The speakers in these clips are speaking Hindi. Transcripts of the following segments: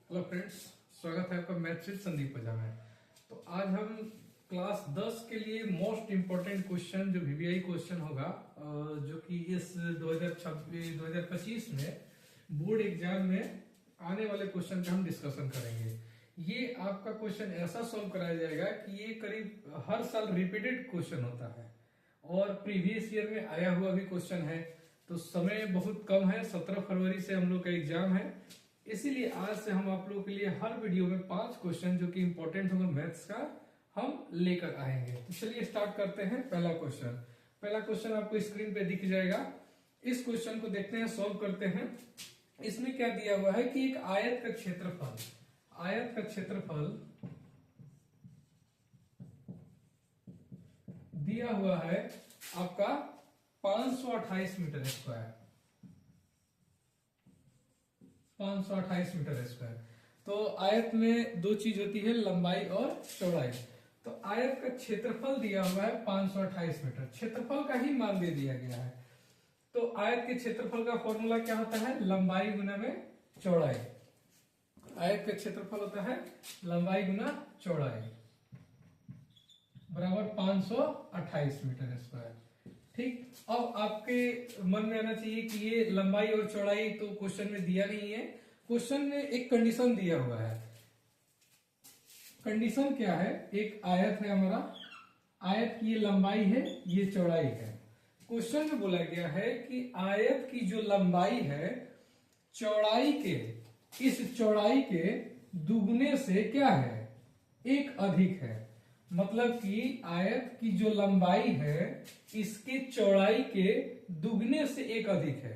हेलो फ्रेंड्स, स्वागत है आपका मैथ विद संदीप ओझा में। तो आज हम क्लास 10 के लिए मोस्ट इम्पोर्टेंट क्वेश्चन जो वीवीआई क्वेश्चन होगा, जो कि इस 2025 में बोर्ड एग्जाम में आने वाले क्वेश्चन का हम डिस्कशन करेंगे। ये आपका क्वेश्चन ऐसा सॉल्व कराया जाएगा कि ये करीब हर साल रिपीटेड क्वेश्चन होता है और प्रीवियस ईयर में आया हुआ भी क्वेश्चन है। तो समय बहुत कम है, 17 फरवरी से हम लोग का एग्जाम है, इसीलिए आज से हम आप लोगों के लिए हर वीडियो में 5 क्वेश्चन जो कि इंपॉर्टेंट होगा मैथ्स का, हम लेकर आएंगे। तो चलिए स्टार्ट करते हैं। पहला क्वेश्चन आपको स्क्रीन पे दिख जाएगा। इस क्वेश्चन को देखते हैं, सॉल्व करते हैं। इसमें क्या दिया हुआ है कि एक आयत का क्षेत्रफल दिया हुआ है आपका 528 मीटर स्क्वायर। 528 metre square. तो आयत में दो चीज होती है, लंबाई और चौड़ाई। तो आयत का क्षेत्रफल दिया हुआ है 528 मीटर, क्षेत्रफल का ही मान दे दिया गया है। तो आयत के क्षेत्रफल का फॉर्मूला क्या होता है? लंबाई गुना में चौड़ाई। आयत का क्षेत्रफल होता है लंबाई गुना चौड़ाई बराबर 528 मीटर स्क्वायर। ठीक, अब आपके मन में आना चाहिए कि ये लंबाई और चौड़ाई तो क्वेश्चन में दिया नहीं है। क्वेश्चन में एक कंडीशन दिया हुआ है। कंडीशन क्या है? एक आयत है हमारा, आयत की ये लंबाई है, ये चौड़ाई है। क्वेश्चन में बोला गया है कि आयत की जो लंबाई है चौड़ाई के, इस चौड़ाई के दुगने से क्या है? एक अधिक है। मतलब कि आयत की जो लंबाई है इसके चौड़ाई के दुगने से एक अधिक है।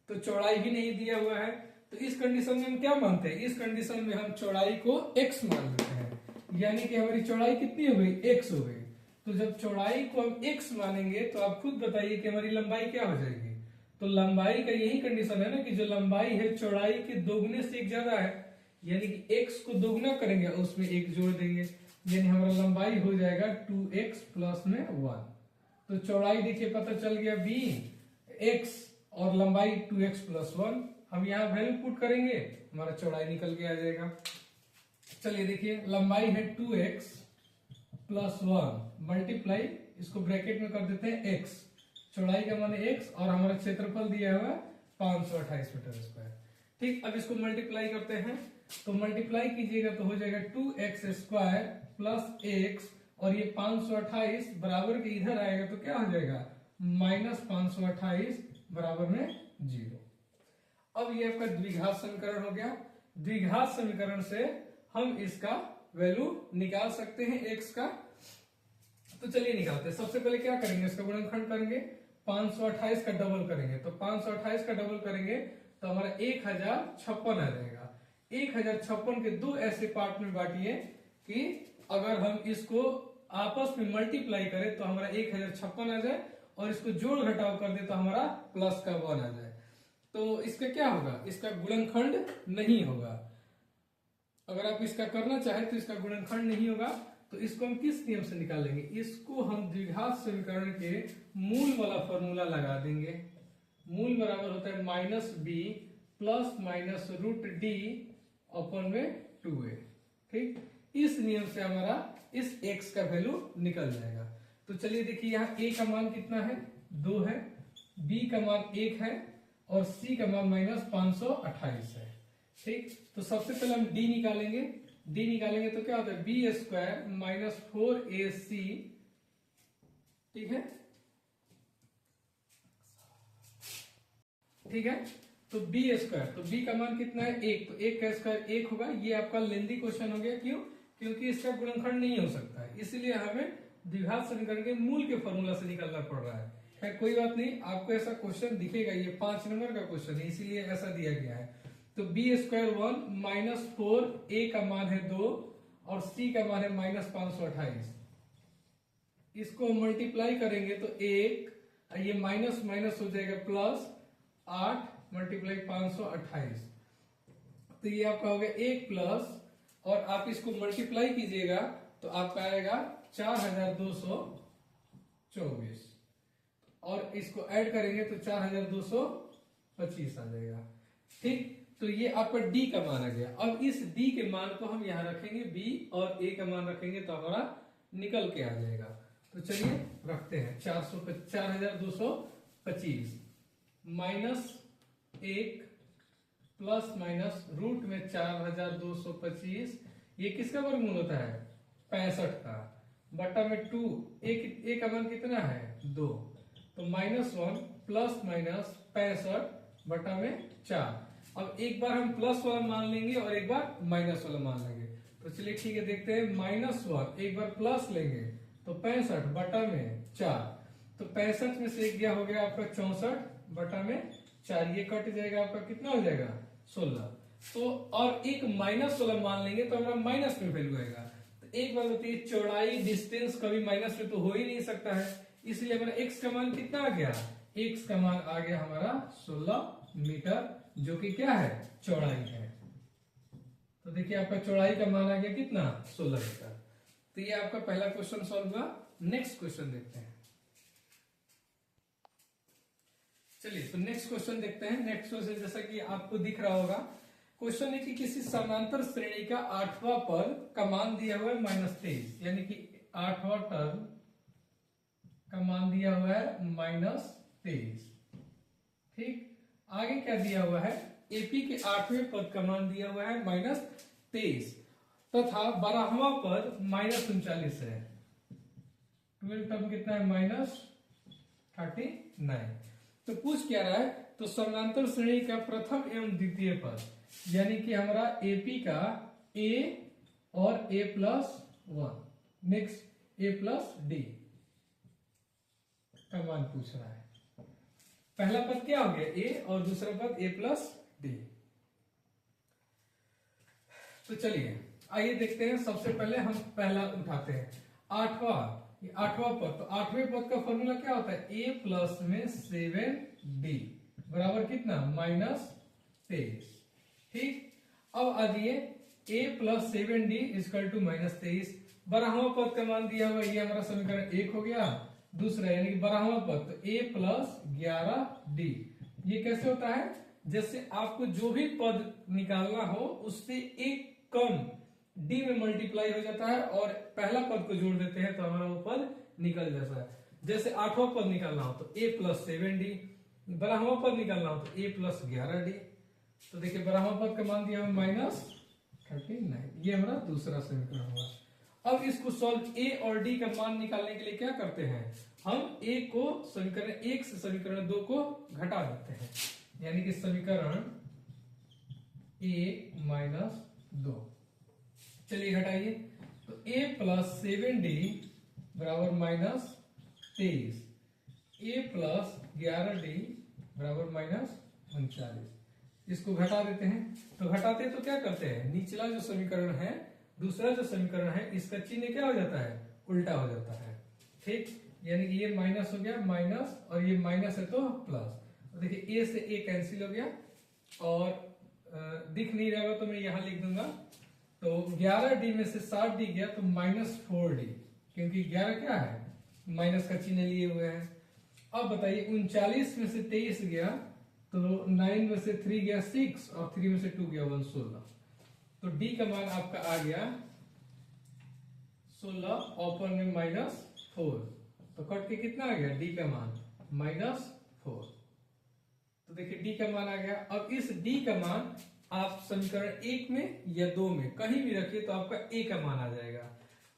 तो चौड़ाई भी नहीं दिया हुआ है, तो इस कंडीशन में हम क्या मानते हैं? इस कंडीशन में हम चौड़ाई को x मान लेते हैं, यानी कि हमारी चौड़ाई कितनी हो गई? x हो गई। तो जब चौड़ाई को हम x मानेंगे तो आप खुद बताइए कि हमारी लंबाई क्या हो जाएगी। तो लंबाई का यही कंडीशन है ना कि जो लंबाई है चौड़ाई के दोगुने से एक ज्यादा है, यानी कि x को दोगुना करेंगे और उसमें एक जोड़ देंगे, यानी हमारा लंबाई हो जाएगा 2x प्लस में 1। तो चौड़ाई देखिए पता चल गया b x और लंबाई 2x प्लस 1। हम यहाँ वैल्यू पुट करेंगे, हमारा चौड़ाई निकल के आ जाएगा। चलिए देखिए, लंबाई है 2x प्लस 1 मल्टीप्लाई, इसको ब्रैकेट में कर देते हैं x, चौड़ाई का मान x और हमारा क्षेत्रफल दिया हुआ 528 मीटर स्क्वायर। ठीक, अब इसको मल्टीप्लाई करते हैं, तो मल्टीप्लाई कीजिएगा तो हो जाएगा 2x स्क्वायर प्लस x, और ये 528 बराबर के इधर आएगा तो क्या हो जाएगा? माइनस 528 बराबर में 0। अब ये आपका द्विघात समीकरण हो गया। द्विघात समीकरण से हम इसका वैल्यू निकाल सकते हैं x का। तो चलिए निकालते हैं। सबसे पहले क्या करेंगे? इसका गुणनखंड करेंगे, 528 का डबल करेंगे। तो 528 का डबल करेंगे तो हमारा 1056 आ जाएगा। 1056 के दो ऐसे पार्ट में बांटिए कि अगर हम इसको आपस में मल्टीप्लाई करें तो हमारा 1056 आ जाए, और इसको जोड़ घटाव कर दे तो हमारा प्लस का 1 आ जाए। तो इसका क्या होगा? इसका गुणनखंड नहीं होगा। अगर आप इसका करना चाहें तो इसका गुणनखंड नहीं होगा। तो इसको हम किस नियम से निकालेंगे? इसको हम द्विघात समीकरण के मूल वाला फॉर्मूला लगा देंगे। मूल बराबर होता है minus B plus minus root D upon में 2a। ठीक, इस नियम से हमारा इस x का वैल्यू निकल जाएगा। तो चलिए देखिए, यहाँ a का मान कितना है? 2 है, b का मान 1 है और c का मान माइनस 528 है। ठीक, तो सबसे पहले हम d निकालेंगे। d निकालेंगे तो क्या होता है? B square minus 4ac। ठीक है, ठीक है। तो बी स्क्वायर, तो बी का मान कितना है? 1। तो 1 का स्क्वायर 1 होगा। ये आपका लेंदी क्वेश्चन हो गया। क्यों? क्योंकि इसका गुणनखंड नहीं हो सकता है, इसलिए हमें द्विघात समीकरण के मूल के फॉर्मूला से निकालना पड़ रहा है। खैर कोई बात नहीं, आपको ऐसा क्वेश्चन दिखेगा, ये 5 नंबर का क्वेश्चन है इसीलिए ऐसा दिया गया है। तो बी स्क्वायर 1 माइनस 4, ए का मान है 2 और सी का मान है माइनस 528। इसको मल्टीप्लाई करेंगे तो 1, ये माइनस माइनस हो जाएगा प्लस 8 मल्टीप्लाई 528। तो ये आपका हो गया 1 प्लस, और आप इसको मल्टीप्लाई कीजिएगा तो आपका आएगा 4224, और इसको ऐड करेंगे तो 4225 आ जाएगा। ठीक, तो ये आपका डी का मान आ गया। अब इस डी के मान को हम यहाँ रखेंगे बी और ए का मान रखेंगे तो हमारा निकल के आ जाएगा। तो चलिए रखते हैं 4225 माइनस 1 प्लस माइनस रूट में 4225, ये किसका वर्गमूल होता है 65 का, बटा में 2, एक का मान कितना है 2, तो -1 प्लस माइनस 65 बटा में 4। अब एक बार हम प्लस वाला मान लेंगे और एक बार माइनस वाला मान लेंगे। तो चलिए ठीक है, देखते हैं -1 एक बार प्लस लेंगे तो 65 बटा में 4, तो 65 में से एक गया हो गया आपका 64 बटा में 4, ये कट जाएगा आपका कितना हो जाएगा 16। तो और एक माइनस वाला मान लेंगे तो हमारा माइनस में वैल्यू आएगा। तो एक बात होती है, चौड़ाई डिस्टेंस कभी माइनस में तो हो ही नहीं सकता है, इसलिए हमारा एक्स का मान कितना आ गया, एक्स का मान आ गया हमारा 16 मीटर, जो कि क्या है चौड़ाई है। तो देखिए आपका चौड़ाई का मान आ गया कितना 16 मीटर। तो ये आपका पहला क्वेश्चन सॉल्व हुआ। नेक्स्ट क्वेश्चन देखते हैं। चलिए तो नेक्स्ट क्वेश्चन देखते हैं। नेक्स्ट क्वेश्चन जैसा कि आपको दिख रहा होगा, क्वेश्चन है कि किसी समांतर श्रेणी का 8वां पद का मान दिया हुआ है -23, यानी कि 8वां टर्म का मान दिया हुआ है -23। ठीक, आगे क्या दिया हुआ है, एपी के 8वें पद का मान दिया हुआ है -23 तथा 12वां पद -39 है। 12 टर्म कितना है -39। तो पूछ क्या रहा है, तो समांतर श्रेणी का प्रथम एवं द्वितीय पद, यानी कि हमारा एपी का ए और a+1 नेक्स्ट a+d का मान पूछ रहा है। पहला पद क्या हो गया a और दूसरा पद a+d। तो चलिए आइए देखते हैं। सबसे पहले हम पहला उठाते हैं, 8वां पद। तो 8वें पद का फॉर्मूला क्या होता है, a प्लस में 7d बराबर कितना -23। ठीक, अब आ जाइए a plus 7d equal to -23। 12वां पद का मान दिया हुआ, ये हमारा समीकरण 1 हो गया। दूसरा यानी कि 12वां पद तो a प्लस 11d, ये कैसे होता है, जैसे आपको जो भी पद निकालना हो उससे एक कम d में मल्टीप्लाई हो जाता है और पहला पद को जोड़ देते हैं तो हमारा वो पद निकल जाता है। जैसे 8वां पद निकालना हो तो a प्लस 7d, 12वां पद निकालना हो तो a प्लस 11d। तो देखिए 12वां पद का मान दिया -39, ये हमारा दूसरा समीकरण हुआ। अब इसको सॉल्व a और d का मान निकालने के लिए क्या करते हैं, हम a को समीकरण 1 से समीकरण 2 को घटा देते हैं, यानी कि समीकरण a -2। चलिए घटाइए, तो a प्लस 7d बराबर -23, a प्लस 11d बराबर -39। इसको घटा देते हैं। तो घटाते तो क्या करते हैं, निचला जो समीकरण है, दूसरा जो समीकरण है, इसका चिन्ह क्या हो जाता है, उल्टा हो जाता है। ठीक, यानी कि ये माइनस हो गया माइनस, और ये माइनस है तो प्लस। तो देखिए a से a कैंसिल हो गया, और दिख नहीं रहा तो मैं यहां लिख दूंगा। तो 11d में से 7d गया तो -4d, क्योंकि 11 क्या है माइनस का चिन्ह लिए हुए हैं। अब बताइए 39 में से 23 गया तो 9 में से 3 गया 6 और 3 में से 2 गया 1, 16। तो d का मान आपका आ गया 16 ओपन में -4, तो कट के कितना आ गया d का मान -4। तो देखिए d का मान आ गया। अब इस d का मान आप समीकरण 1 में या 2 में कहीं भी रखिए तो आपका a का मान आ जाएगा।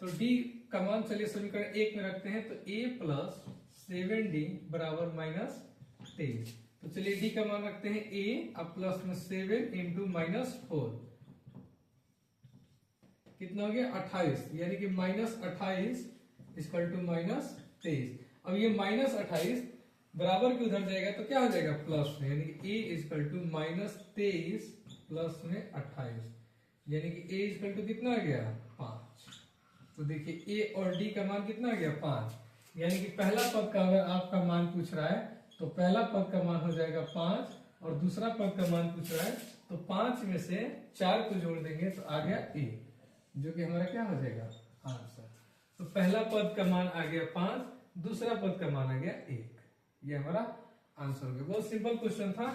तो d का मान चलिए समीकरण 1 में रखते हैं, तो a प्लस 7d बराबर -23। तो चलिए d का मान रखते हैं a, अब प्लस में 7 इंटू -4 कितना हो गया 28, यानी कि -28 इक्वल टू -23। अब ये -28 बराबर के उधर जाएगा तो क्या हो जाएगा प्लस में, यानी कि a इक्वल टू -23 प्लस में 28, यानी कि a इक्वल टू कितना आ गया 5। तो देखिए a और d का मान कितना आ गया 5, यानी कि पहला पद का अगर आपका मान पूछ रहा है तो पहला पद का मान हो जाएगा 5, और दूसरा पद का मान पूछ रहा है तो 5 में से 4 को जोड़ देंगे तो आ गया a, जो कि हमारा क्या हो जाएगा आंसर। तो पहला पद का मान आ गया 5, दूसरा पद का मान आ गया 1, ये हमारा आंसर हो गया। बहुत सिंपल क्वेश्चन था।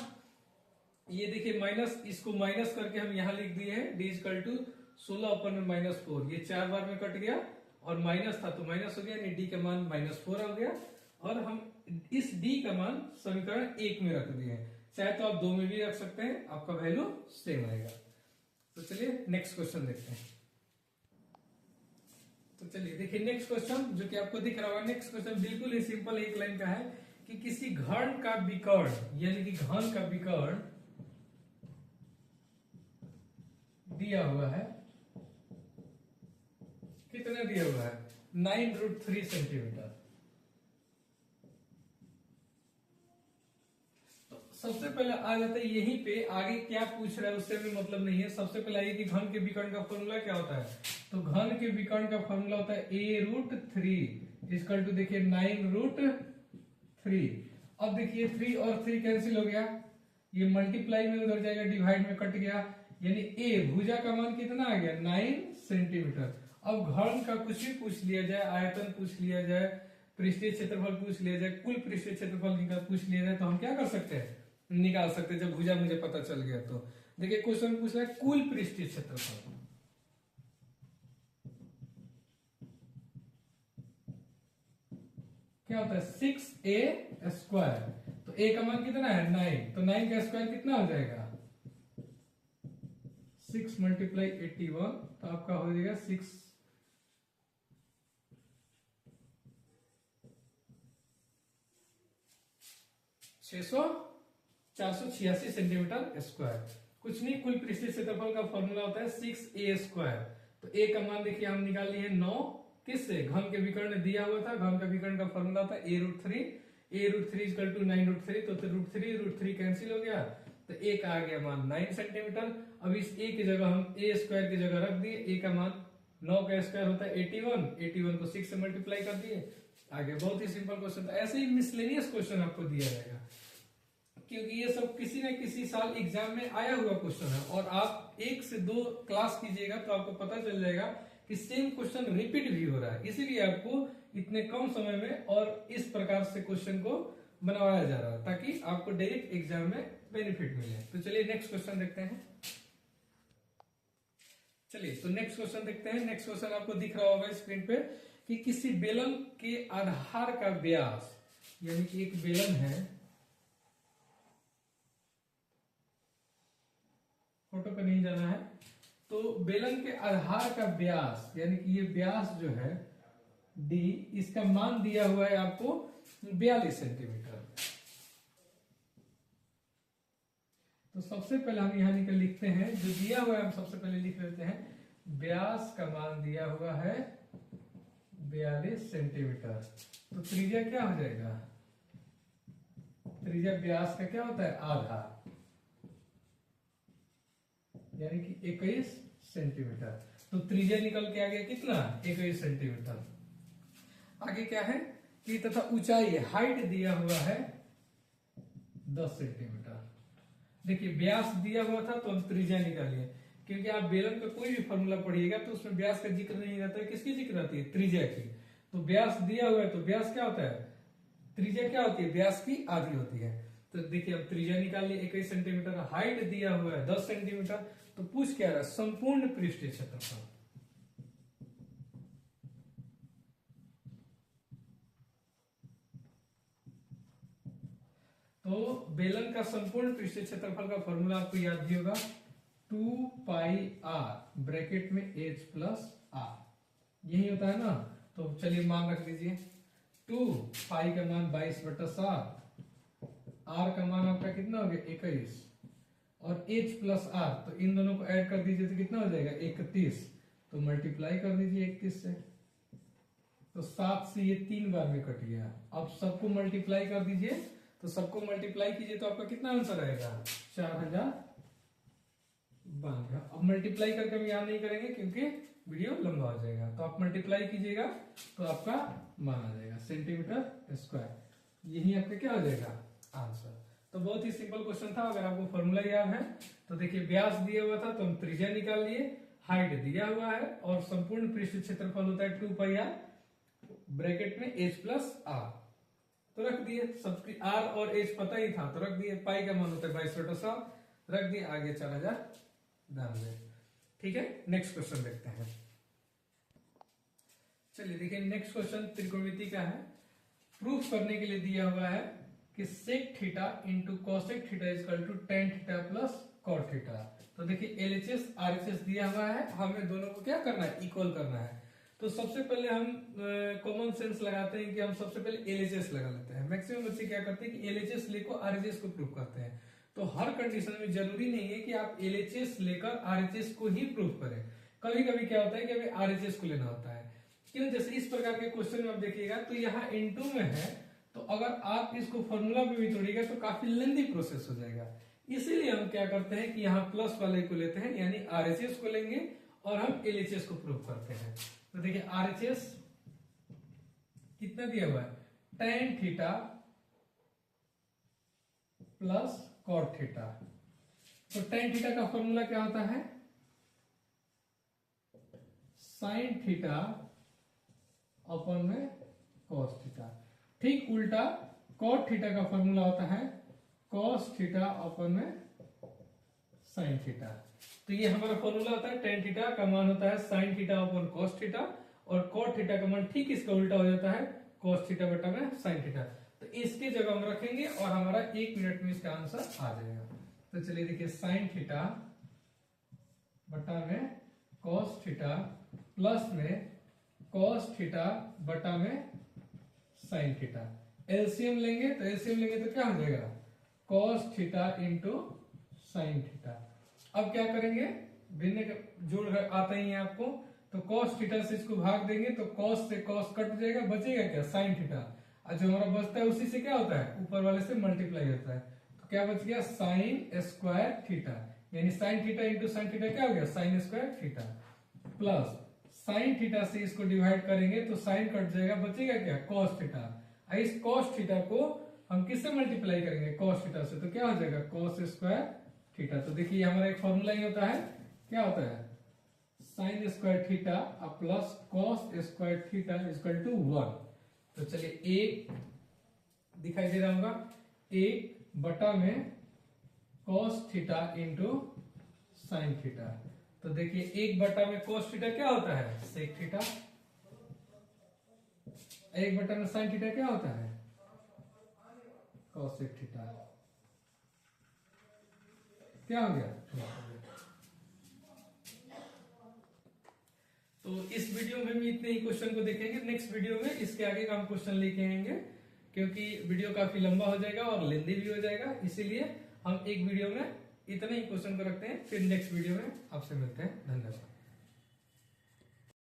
ये देखिए माइनस, इसको माइनस करके हम यहाँ लिख दिए हैं डी इक्वल टू 16/-4। ये 4 बार में कट गया और माइनस था तो माइनस हो गया, यानी डी का मान -4 हो गया। और हम इस डी का मान समीकरण 1 में रख दिए हैं, चाहे तो आप 2 में भी रख सकते हैं, आपका वैल्यू सेम आएगा। तो चलिए नेक्स्ट क्वेश्चन देखते हैं। तो चलिए देखिए नेक्स्ट क्वेश्चन जो कि आपको दिख रहा होगा। नेक्स्ट क्वेश्चन बिल्कुल ही सिंपल एक लाइन का है कि किसी घन का विकर्ण यानी कि घन का विकर्ण दिया हुआ है, कितना दिया हुआ है 9√3 सेंटीमीटर। तो सबसे पहले आ जाता है यहीं पे, आगे क्या पूछ रहा है उससे भी मतलब नहीं है। सबसे पहले आइए कि घन के विकर्ण का फॉर्मूला क्या होता है। तो घन के विकर्ण का फॉर्मूला होता है a√3 इक्वल टू देखिए 9√3। अब देखिए 3 और 3 कैंसिल हो गया, ये मल्टीप्लाई में उधर जाएगा, डिवाइड में कट गया, यानी a भुजा का मान कितना आ गया 9 सेंटीमीटर। अब घन का कुछ भी पूछ लिया जाए, आयतन पूछ लिया जाए, पृष्ठीय क्षेत्रफल पूछ लिया जाए, कुल पृष्ठीय क्षेत्रफल पूछ लिया जाए, तो हम क्या कर सकते हैं, निकाल सकते हैं जब भुजा मुझे पता चल गया। तो देखिए क्वेश्चन पूछ रहा है कुल पृष्ठीय क्षेत्रफल, क्या होता है 6a²। तो a का मान कितना है 9, तो 9 का स्क्वायर कितना हो जाएगा 6 × 81, तो आपका हो जाएगा 486 सेंटीमीटर स्क्वायर। कुछ नहीं, कुल पृष्ठीय क्षेत्रफल का फॉर्मूला होता है 6a²। तो a का मान देखिए हम निकाल लिए 9, किससे, घन के विकर्ण दिया हुआ था, घन का विकर्ण का फॉर्मूला था a√3, a√3 इक्वल टू 9√3, तो √3 कैंसिल हो गया, तो a का आ गया मान 9 सेंटीमीटर। अब इस a की जगह हम a² की जगह रख दिए, a का मान 9 का स्क्वायर होता है 81 को 6 से मल्टीप्लाई कर दिए, आगे बहुत ही सिंपल क्वेश्चन था। ऐसे ही मिसलेनियस क्वेश्चन आपको दिया जाएगा, क्योंकि ये सब किसी न किसी साल एग्जाम में आया हुआ क्वेश्चन है, और आप 1 से 2 क्लास कीजिएगा तो आपको पता चल जाएगा कि सेम क्वेश्चन रिपीट भी हो रहा है। इसीलिए आपको इतने कम समय में और इस प्रकार से क्वेश्चन को बनवाया जा रहा है, ताकि आपको डायरेक्ट एग्जाम में बेनिफिट मिले। तो चलिए नेक्स्ट क्वेश्चन देखते हैं। चलिए तो नेक्स्ट क्वेश्चन देखते हैं। नेक्स्ट क्वेश्चन आपको दिख रहा होगा स्क्रीन पे कि किसी बेलन के आधार का व्यास, यानी कि एक बेलन है, फोटो पे नहीं जाना है, तो बेलन के आधार का व्यास यानी कि ये व्यास जो है d, इसका मान दिया हुआ है आपको 42 सेंटीमीटर। तो सबसे पहले हम यहां निकल लिखते हैं, जो दिया हुआ है हम सबसे पहले लिख लेते हैं, व्यास का मान दिया हुआ है 42 सेंटीमीटर। तो त्रिज्या क्या हो जाएगा, त्रिज्या व्यास का क्या होता है आधा, यानी कि 21 सेंटीमीटर। तो त्रिज्या निकल के आ गया कितना 21 सेंटीमीटर। आगे क्या है कि तथा ऊंचाई हाइट दिया हुआ है 10 सेंटीमीटर। देखिए व्यास दिया हुआ था तो हम त्रिज्या निकालिए, क्योंकि आप बेलन का कोई भी फॉर्मूला पढ़िएगा तो उसमें व्यास का जिक्र नहीं रहता है, किसकी जिक्र रहती है, त्रिज्या की। तो व्यास दिया हुआ है तो व्यास क्या होता है, त्रिज्या क्या होती है, व्यास की आधी होती है। तो देखिए अब त्रिज्या निकाल लिए 21 सेंटीमीटर, हाइट दिया हुआ है 10 सेंटीमीटर। तो पूछ क्या रहा है, संपूर्ण पृष्ठीय क्षेत्रफल। तो बेलन का संपूर्ण पृष्ठीय क्षेत्रफल का फॉर्मूला आपको याद भी होगा, 2πr ब्रैकेट में h प्लस r, यही होता है ना। तो चलिए मान रख दीजिए, 2π का मान 22/7, r का मान आपका कितना हो गया 21, और h प्लस r, तो इन दोनों को ऐड कर दीजिए तो कितना हो जाएगा 31, तो मल्टीप्लाई कर दीजिए 31 से, तो 7 से ये 3 बार में कट गया। अब सबको मल्टीप्लाई कर दीजिए, तो सबको मल्टीप्लाई कीजिए तो आपका कितना आंसर आएगा 4092। अब मल्टीप्लाई करके हम यहाँ नहीं करेंगे क्योंकि वीडियो लंबा हो जाएगा, तो आप मल्टीप्लाई कीजिएगा तो आपका मान आ जाएगा सेंटीमीटर स्क्वायर, यही आपका क्या हो जाएगा आंसर। तो बहुत ही सिंपल क्वेश्चन था। अगर आपको फॉर्मूला याद है तो देखिए व्यास दिया हुआ था तो हम त्रिज्या निकाल लिए, हाइट दिया हुआ है, और संपूर्ण पृष्ठ क्षेत्रफल होता है 2πr ब्रैकेट में h प्लस r, तो रख दिए। सबकी r और h पता ही था तो रख दिए। पाई का मान होता है 22/7, रख दिए, आगे 4092। ठीक है, नेक्स्ट क्वेश्चन देखते हैं। चलिए देखिए, नेक्स्ट क्वेश्चन त्रिकोणमिति का है। प्रूफ करने के लिए दिया हुआ है कि sec theta into cosec theta equal to tan theta plus cot theta. तो देखिए एलएचएस आरएचएस दिया हुआ है, हमें दोनों को क्या करना है, इक्वल करना है। तो सबसे पहले हम कॉमन सेंस लगाते हैं कि हम सबसे पहले एलएचएस लगा लेते हैं। मैक्सिमम बच्चे क्या करते हैं कि एलएचएस लेकर आरएचएस को प्रूफ करते हैं। तो हर कंडीशन में जरूरी नहीं है कि आप एलएचएस लेकर आरएचएस को ही प्रूफ करें। कभी कभी क्या होता है कि हमें आरएचएस को लेना होता है। क्यों, जैसे इस प्रकार के क्वेश्चन में आप देखिएगा तो यहाँ N2 में है, तो अगर आप इसको फॉर्मूला में भी तोड़िएगा तो काफी लेंदी प्रोसेस हो जाएगा। इसीलिए हम क्या करते हैं कि यहाँ प्लस वाले को लेते हैं, यानी आरएचएस को लेंगे और हम एलएचएस को प्रूव करते हैं। तो देखिए आरएचएस कितना दिया हुआ है, tan theta plus cot theta. तो tan थीटा का फॉर्मूला क्या होता है, sin थीटा अपन में cos थीटा। ठीक उल्टा cot थीटा का फॉर्मूला होता है cos थीटा अपन में sin थीटा। तो ये हमारा फॉर्मूला होता है, tan थीटा का मान होता है sin थीटा अपन cos थीटा, और cot थीटा का मान ठीक इसका उल्टा हो जाता है cos थीटा बटा में sin थीटा। तो इसकी जगह हम रखेंगे और हमारा 1 मिनट में इसका आंसर आ जाएगा। तो चलिए देखिए, sin थीटा बटा में cos थीटा प्लस में cos थीटा बटा में sin थीटा। एलसीएम लेंगे तो क्या हो जाएगा, cos theta into sin theta. अब क्या करेंगे, भिन्न जोड़ आता ही है आपको, तो cos थीटा से इसको भाग देंगे तो cos से cos कट जाएगा, बचेगा क्या, sin थीटा। और जो हमारा बचता है उसी से क्या होता है, ऊपर वाले से मल्टीप्लाई होता है। तो क्या बच गया, sin स्क्वायर थीटा, यानी sin theta into sin theta क्या हो गया, sin square theta, plus sin theta से इसको डिवाइड करेंगे तो sin कट जाएगा, बचेगा क्या, cos थीटा। इस cos थीटा को हम किससे मल्टीप्लाई करेंगे, cos थीटा से, तो क्या हो जाएगा cos स्क्वायर थीटा। तो देखिए हमारा एक फॉर्मूला ही होता है, क्या होता है, sin square theta plus cos square theta equal to 1। तो चलिए एक दिखाई दे रहा होगा, 1 बटा में cos theta into sin theta. तो देखिए 1 बटा में cos थीटा क्या होता है, sec थीटा, 1 बटा में sin थीटा क्या होता है, cos थीटा। क्या हो गया, तो इस वीडियो में भी इतने ही क्वेश्चन को देखेंगे। नेक्स्ट वीडियो में इसके आगे का हम क्वेश्चन लेके आएंगे, क्योंकि वीडियो काफी लंबा हो जाएगा और लेंदी भी हो जाएगा, इसीलिए हम एक वीडियो में इतने ही क्वेश्चन को रखते हैं। फिर नेक्स्ट वीडियो में आपसे मिलते हैं। धन्यवाद।